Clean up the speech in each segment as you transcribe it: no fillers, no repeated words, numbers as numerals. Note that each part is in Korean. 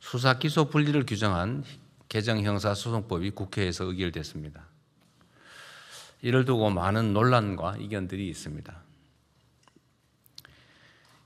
수사 기소 분리를 규정한 개정 형사소송법이 국회에서 의결됐습니다. 이를 두고 많은 논란과 이견들이 있습니다.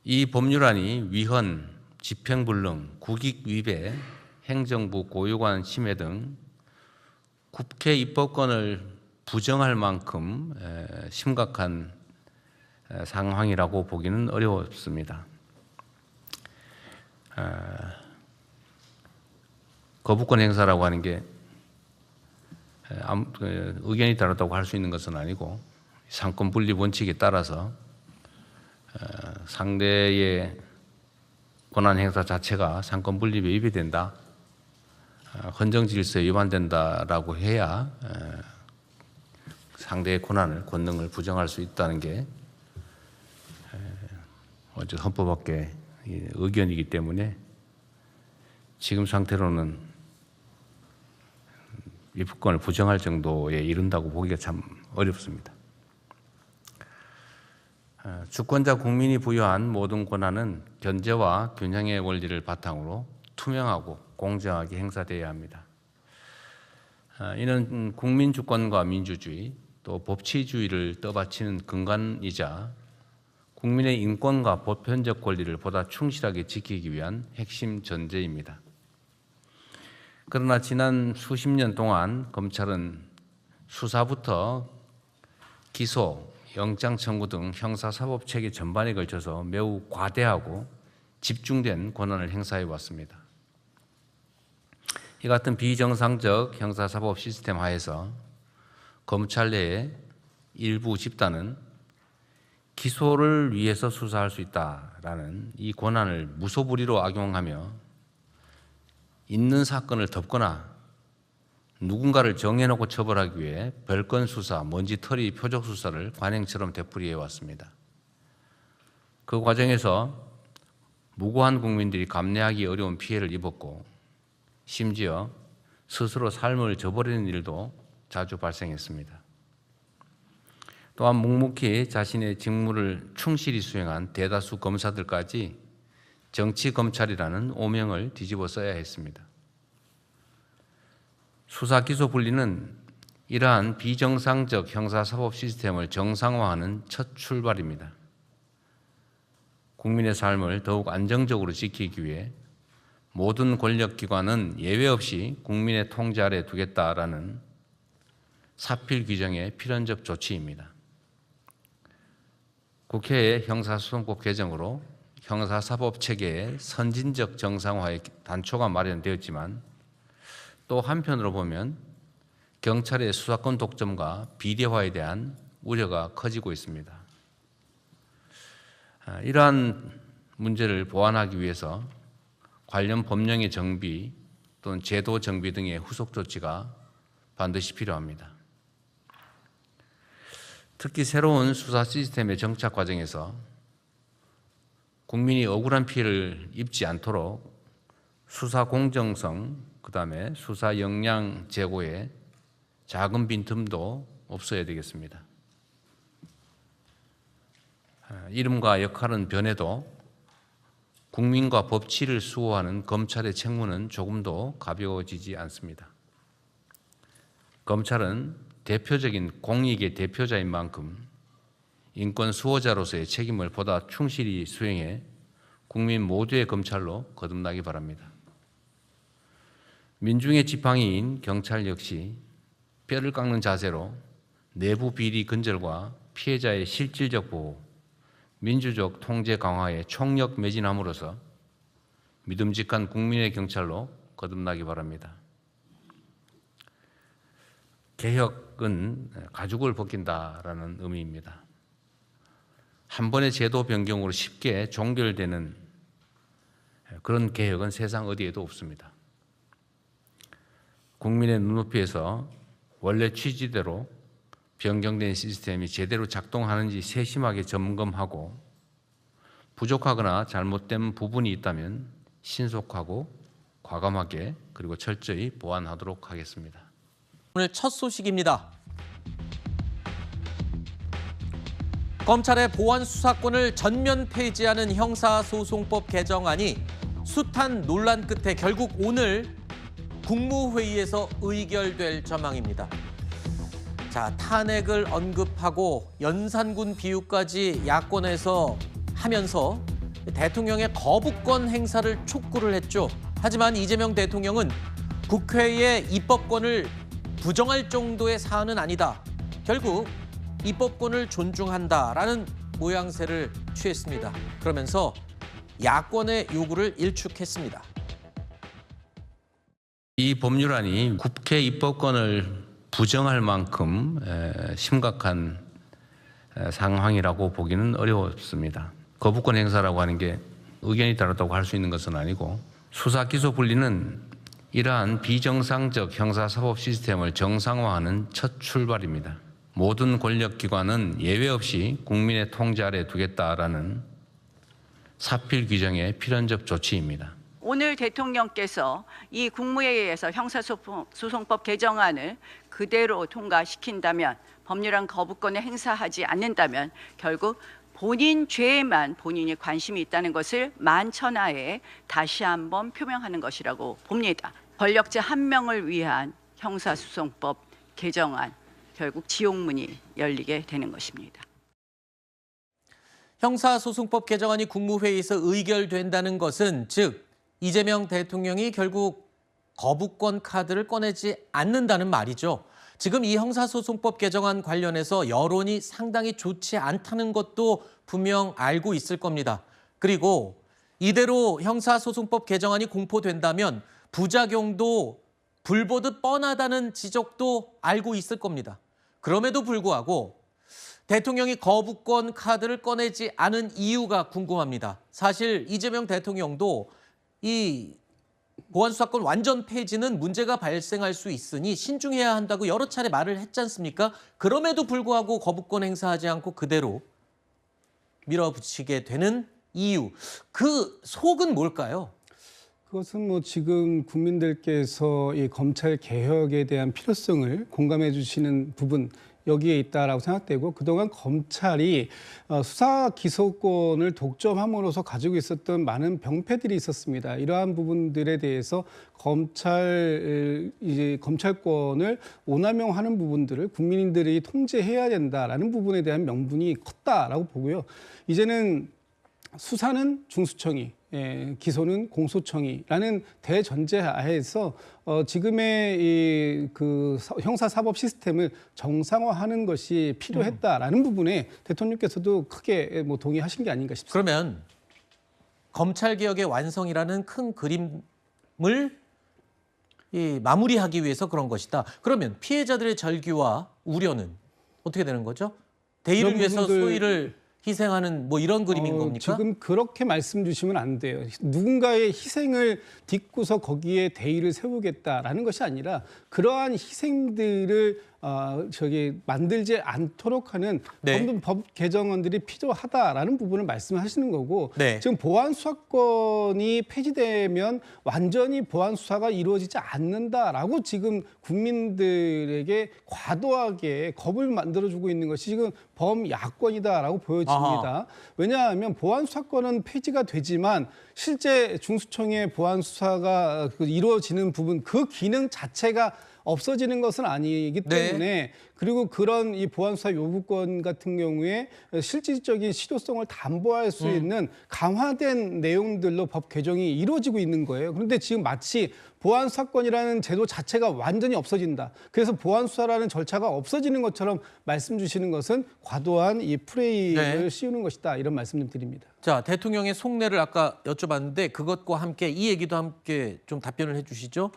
이 법률안이 위헌, 집행불능, 국익위배, 행정부 고유관 침해 등 국회 입법권을 부정할 만큼 심각한 상황이라고 보기는 어렵습니다. 거부권 행사라고 하는 게 의견이 다르다고 할 수 있는 것은 아니고 상권 분리 원칙에 따라서 상대의 권한 행사 자체가 상권 분립에 위배된다, 헌정 질서에 위반된다라고 해야 상대의 권능을 부정할 수 있다는 게 어쨌든 헌법학계 의견이기 때문에 지금 상태로는 입법권을 부정할 정도에 이른다고 보기가 참 어렵습니다. 주권자 국민이 부여한 모든 권한은 견제와 균형의 원리를 바탕으로 투명하고 공정하게 행사되어야 합니다. 이는 국민 주권과 민주주의 또 법치주의를 떠받치는 근간이자 국민의 인권과 보편적 권리를 보다 충실하게 지키기 위한 핵심 전제입니다. 그러나 지난 수십 년 동안 검찰은 수사부터 기소, 영장 청구 등 형사사법 체계 전반에 걸쳐서 매우 과대하고 집중된 권한을 행사해 왔습니다. 이 같은 비정상적 형사사법 시스템 하에서 검찰 내의 일부 집단은 기소를 위해서 수사할 수 있다라는 이 권한을 무소불위로 악용하며 있는 사건을 덮거나 누군가를 정해놓고 처벌하기 위해 별건 수사, 먼지털이 표적 수사를 관행처럼 되풀이해 왔습니다. 그 과정에서 무고한 국민들이 감내하기 어려운 피해를 입었고 심지어 스스로 삶을 저버리는 일도 자주 발생했습니다. 또한 묵묵히 자신의 직무를 충실히 수행한 대다수 검사들까지 정치검찰이라는 오명을 뒤집어 써야 했습니다. 수사 기소 분리는 이러한 비정상적 형사사법 시스템을 정상화하는 첫 출발입니다. 국민의 삶을 더욱 안정적으로 지키기 위해 모든 권력기관은 예외 없이 국민의 통제 아래 두겠다라는 사필 규정의 필연적 조치입니다. 국회의 형사소송법 개정으로 형사사법 체계의 선진적 정상화의 단초가 마련되었지만 또 한편으로 보면 경찰의 수사권 독점과 비대화에 대한 우려가 커지고 있습니다. 이러한 문제를 보완하기 위해서 관련 법령의 정비 또는 제도 정비 등의 후속 조치가 반드시 필요합니다. 특히 새로운 수사 시스템의 정착 과정에서 국민이 억울한 피해를 입지 않도록 수사 공정성, 그다음에 수사 역량 제고에 작은 빈틈도 없어야 되겠습니다. 이름과 역할은 변해도 국민과 법치를 수호하는 검찰의 책무는 조금도 가벼워지지 않습니다. 검찰은 대표적인 공익의 대표자인 만큼 인권 수호자로서의 책임을 보다 충실히 수행해 국민 모두의 검찰로 거듭나기 바랍니다. 민중의 지팡이인 경찰 역시 뼈를 깎는 자세로 내부 비리 근절과 피해자의 실질적 보호, 민주적 통제 강화에 총력 매진함으로써 믿음직한 국민의 경찰로 거듭나기 바랍니다. 개혁은 가죽을 벗긴다라는 의미입니다. 한 번의 제도 변경으로 쉽게 종결되는 그런 개혁은 세상 어디에도 없습니다. 국민의 눈높이에서 원래 취지대로 변경된 시스템이 제대로 작동하는지 세심하게 점검하고 부족하거나 잘못된 부분이 있다면 신속하고 과감하게 그리고 철저히 보완하도록 하겠습니다. 오늘 첫 소식입니다. 검찰의 보안 수사권을 전면 폐지하는 형사소송법 개정안이 숱한 논란 끝에 결국 오늘 국무회의에서 의결될 전망입니다. 자, 탄핵을 언급하고 연산군 비유까지 야권에서 하면서 대통령의 거부권 행사를 촉구를 했죠. 하지만 이재명 대통령은 국회의 입법권을 부정할 정도의 사안은 아니다. 결국 입법권을 존중한다라는 모양새를 취했습니다. 그러면서 야권의 요구를 일축했습니다. 이 법률안이 국회 입법권을 부정할 만큼 심각한 상황이라고 보기는 어렵습니다. 거부권 행사라고 하는 게 의견이 다르다고 할 수 있는 것은 아니고 수사기소 분리는 이러한 비정상적 형사사법 시스템을 정상화하는 첫 출발입니다. 모든 권력기관은 예외 없이 국민의 통제 아래 두겠다라는 사필 규정의 필연적 조치입니다. 오늘 대통령께서 이 국무회의에서 형사소송법 개정안을 그대로 통과시킨다면, 법률안 거부권을 행사하지 않는다면 결국 본인 죄에만 본인이 관심이 있다는 것을 만천하에 다시 한번 표명하는 것이라고 봅니다. 권력자 한 명을 위한 형사소송법 개정안, 결국 지옥문이 열리게 되는 것입니다. 형사소송법 개정안이 국무회의에서 의결된다는 것은 즉 이재명 대통령이 결국 거부권 카드를 꺼내지 않는다는 말이죠. 지금 이 형사소송법 개정안 관련해서 여론이 상당히 좋지 않다는 것도 분명 알고 있을 겁니다. 그리고 이대로 형사소송법 개정안이 공포된다면 부작용도 불보듯 뻔하다는 지적도 알고 있을 겁니다. 그럼에도 불구하고 대통령이 거부권 카드를 꺼내지 않은 이유가 궁금합니다. 사실 이재명 대통령도 이 보안수사권 완전 폐지는 문제가 발생할 수 있으니 신중해야 한다고 여러 차례 말을 했지 않습니까? 그럼에도 불구하고 거부권 행사하지 않고 그대로 밀어붙이게 되는 이유, 그 속은 뭘까요? 그것은 뭐 지금 국민들께서 이 검찰 개혁에 대한 필요성을 공감해 주시는 부분, 여기에 있다라고 생각되고, 그동안 검찰이 수사 기소권을 독점함으로써 가지고 있었던 많은 병폐들이 있었습니다. 이러한 부분들에 대해서 검찰권을 오남용하는 부분들을 국민들이 통제해야 된다라는 부분에 대한 명분이 컸다라고 보고요. 이제는 수사는 중수청이, 기소는 공소청이라는 대전제 하에서 지금의 형사사법 시스템을 정상화하는 것이 필요했다라는 부분에 대통령께서도 크게 동의하신 게 아닌가 싶습니다. 그러면 검찰개혁의 완성이라는 큰 그림을 마무리하기 위해서 그런 것이다. 그러면 피해자들의 절규와 우려는 어떻게 되는 거죠? 대의를 위해서 소위를 희생하는 뭐 이런 그림인 겁니까? 지금 그렇게 말씀 주시면 안 돼요. 누군가의 희생을 딛고서 거기에 대의를 세우겠다라는 것이 아니라 그러한 희생들을 만들지 않도록 하는 법 개정안들이 필요하다라는 부분을 말씀하시는 거고, 지금 보안 수사권이 폐지되면 완전히 보안 수사가 이루어지지 않는다라고 지금 국민들에게 과도하게 겁을 만들어주고 있는 것이 지금 범야권이다라고 보여집니다. 왜냐하면 보안 수사권은 폐지가 되지만 실제 중수청의 보안 수사가 이루어지는 부분, 그 기능 자체가 없어지는 것은 아니기 때문에, 그리고 그런 이 보안수사 요구권 같은 경우에 실질적인 실효성을 담보할 수 있는 강화된 내용들로 법 개정이 이루어지고 있는 거예요. 그런데 지금 마치 보안수사권이라는 제도 자체가 완전히 없어진다, 그래서 보안수사라는 절차가 없어지는 것처럼 말씀 주시는 것은 과도한 이 프레임을 씌우는 것이다, 이런 말씀 좀 드립니다. 자, 대통령의 속내를 아까 여쭤봤는데 그것과 함께 이 얘기도 함께 좀 답변을 해 주시죠.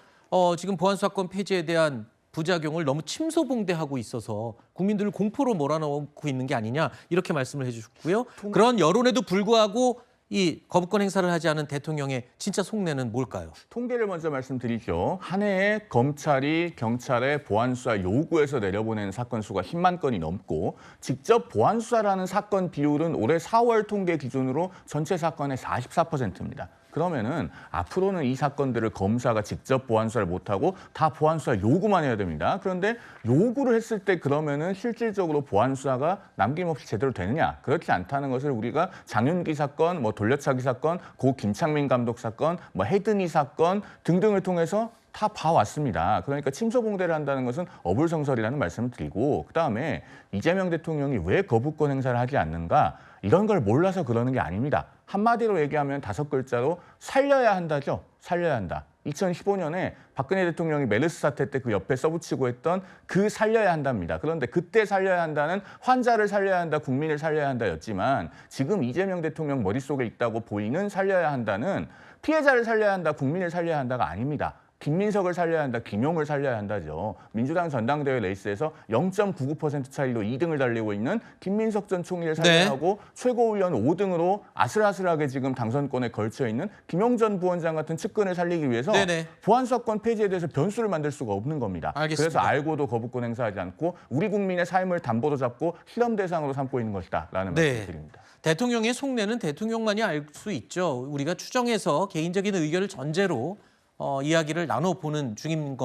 지금 보안수사권 폐지에 대한 부작용을 너무 침소봉대하고 있어서 국민들을 공포로 몰아넣고 있는 게 아니냐, 이렇게 말씀을 해주셨고요. 그런 여론에도 불구하고 이 거부권 행사를 하지 않은 대통령의 진짜 속내는 뭘까요? 통계를 먼저 말씀드리죠. 한 해에 검찰이 경찰에 보안수사 요구해서 내려보낸 사건 수가 10만 건이 넘고, 직접 보안수사라는 사건 비율은 올해 4월 통계 기준으로 전체 사건의 44%입니다. 그러면은 앞으로는 이 사건들을 검사가 직접 보완수사를 못하고 다 보완수사 요구만 해야 됩니다. 그런데 요구를 했을 때 그러면은 실질적으로 보완수사가 남김없이 제대로 되느냐? 그렇지 않다는 것을 우리가 장윤기 사건, 뭐 돌려차기 사건, 고 김창민 감독 사건, 뭐 해든이 사건 등등을 통해서 다 봐왔습니다. 그러니까 침소봉대를 한다는 것은 어불성설이라는 말씀을 드리고, 그다음에 이재명 대통령이 왜 거부권 행사를 하지 않는가, 이런 걸 몰라서 그러는 게 아닙니다. 한마디로 얘기하면 5글자로 살려야 한다죠. 살려야 한다. 2015년에 박근혜 대통령이 메르스 사태 때 그 옆에 써붙이고 했던 그 살려야 한답니다. 그런데 그때 살려야 한다는 환자를 살려야 한다, 국민을 살려야 한다였지만, 지금 이재명 대통령 머릿속에 있다고 보이는 살려야 한다는 피해자를 살려야 한다, 국민을 살려야 한다가 아닙니다. 김민석을 살려야 한다, 김용을 살려야 한다죠. 민주당 전당대회 레이스에서 0.99% 차이로 2등을 달리고 있는 김민석 전 총리를 살려야 하고, 최고위원 5등으로 아슬아슬하게 지금 당선권에 걸쳐 있는 김용 전 부원장 같은 측근을 살리기 위해서 보안수사권 폐지에 대해서 변수를 만들 수가 없는 겁니다. 알겠습니다. 그래서 알고도 거부권 행사하지 않고 우리 국민의 삶을 담보로 잡고 실험 대상으로 삼고 있는 것이다라는 말씀을 드립니다. 대통령의 속내는 대통령만이 알 수 있죠. 우리가 추정해서 개인적인 의견을 전제로 이야기를 나눠보는 중인 겁니다.